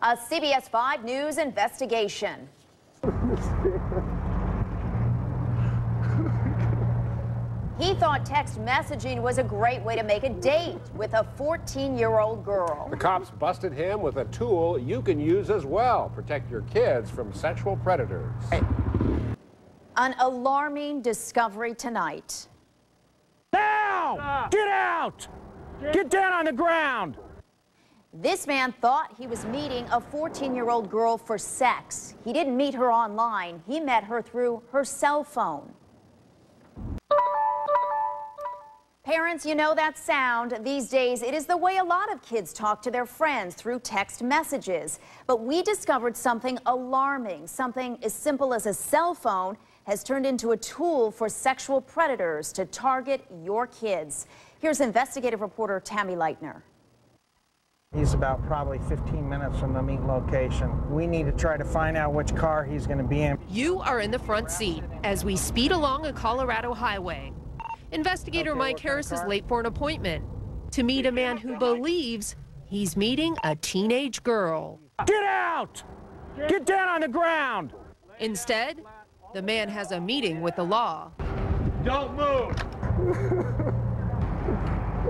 A CBS 5 News investigation. He thought text messaging was a great way to make a date with a 14-year-old girl. The cops busted him with a tool you can use as well. Protect your kids from sexual predators. An alarming discovery tonight. Now! Get out! Get down on the ground! This man thought he was meeting a 14-year-old girl for sex. He didn't meet her online. He met her through her cell phone. Parents, you know that sound. These days, it is the way a lot of kids talk to their friends through text messages. But we discovered something alarming. Something as simple as a cell phone has turned into a tool for sexual predators to target your kids. Here's investigative reporter Tammy Leitner. He's about probably 15 minutes from the meet location. We need to try to find out which car he's going to be in. You are in the front seat as we speed along a Colorado highway. Investigator Mike Harris is late for an appointment to meet a man who believes he's meeting a teenage girl. Get out! Get down on the ground! Instead, the man has a meeting with the law. Don't move!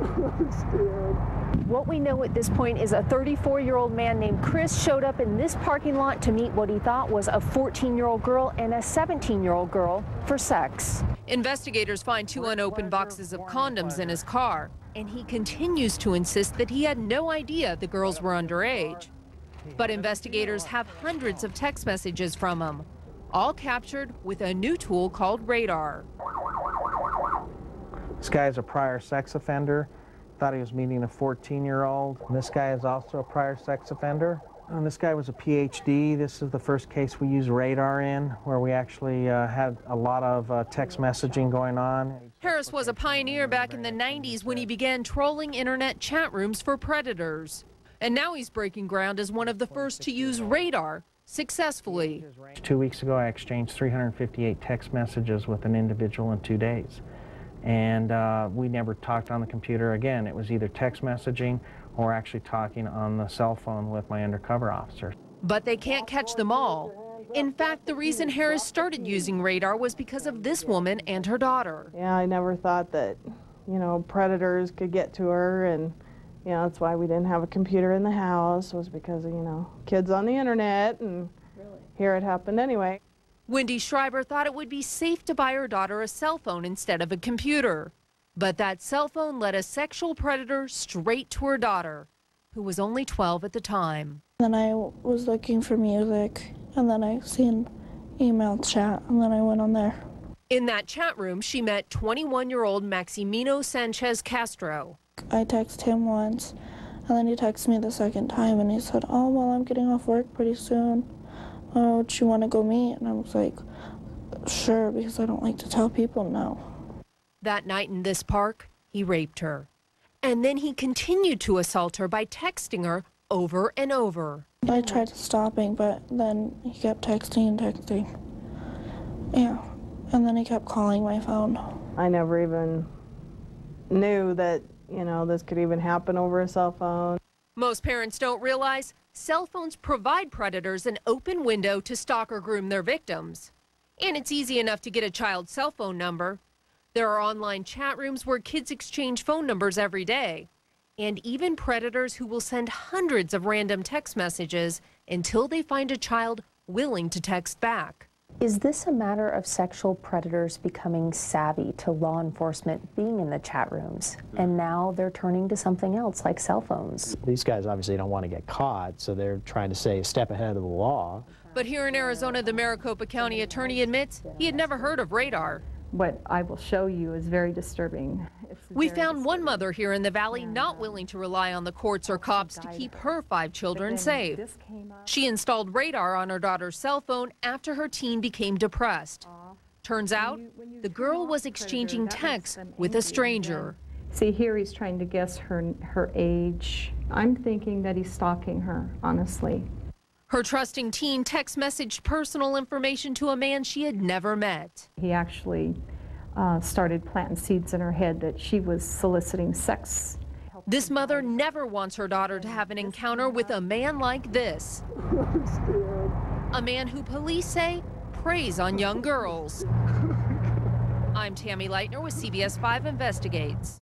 I'm scared. What we know at this point is a 34-year-old man named Chris showed up in this parking lot to meet what he thought was a 14-year-old girl and a 17-year-old girl for sex. Investigators find 2 unopened boxes of condoms in his car, and he continues to insist that he had no idea the girls were underage. But investigators have hundreds of text messages from him, all captured with a new tool called Radar. This guy is a prior sex offender. Thought he was meeting a 14-year-old. This guy is also a prior sex offender. And this guy was a PhD. This is the first case we use Radar in, where we actually had a lot of text messaging going on. Harris was a pioneer back in the 90s when he began trolling internet chat rooms for predators. And now he's breaking ground as one of the first to use Radar successfully. 2 weeks ago, I exchanged 358 text messages with an individual in 2 days. And we never talked on the computer again. It was either text messaging or actually talking on the cell phone with my undercover officer. But they can't catch them all. In fact, the reason Harris started using Radar was because of this woman and her daughter. Yeah, I never thought that, predators could get to her, and, that's why we didn't have a computer in the house, was because of, kids on the internet, and here it happened anyway. Wendy Schreiber thought it would be safe to buy her daughter a cell phone instead of a computer. But that cell phone led a sexual predator straight to her daughter, who was only 12 at the time. Then I was looking for music, and then I seen email chat, and then I went on there. In that chat room, she met 21-year-old Maximino Sanchez Castro. I texted him once, and then he texted me the second time, and he said, "Oh, well, I'm getting off work pretty soon. Oh, do you want to go meet?" And I was like, sure, because I don't like to tell people no. That night in this park, he raped her. And then he continued to assault her by texting her over and over. I tried stopping, but then he kept texting and texting. Yeah, and then he kept calling my phone. I never even knew that, this could even happen over a cell phone. Most parents don't realize cell phones provide predators an open window to stalk or groom their victims. And it's easy enough to get a child's cell phone number. There are online chat rooms where kids exchange phone numbers every day. And even predators who will send hundreds of random text messages until they find a child willing to text back. Is this a matter of sexual predators becoming savvy to law enforcement being in the chat rooms, and now they're turning to something else like cell phones? These guys obviously don't want to get caught, so they're trying to stay a step ahead of the law. But here in Arizona, the Maricopa County attorney admits he had never heard of Radar. What I will show you is very disturbing. We found one mother here in the valley not willing to rely on the courts or cops to keep her 5 children safe. She installed Radar on her daughter's cell phone after her teen became depressed. Turns out, the girl was exchanging texts with a stranger. See, here he's trying to guess her age. I'm thinking that he's stalking her, honestly. Her trusting teen text messaged personal information to a man she had never met. He actually started planting seeds in her head that she was soliciting sex. This mother never wants her daughter to have an encounter with a man like this. A man who police say preys on young girls. I'm Tammy Leitner with CBS 5 Investigates.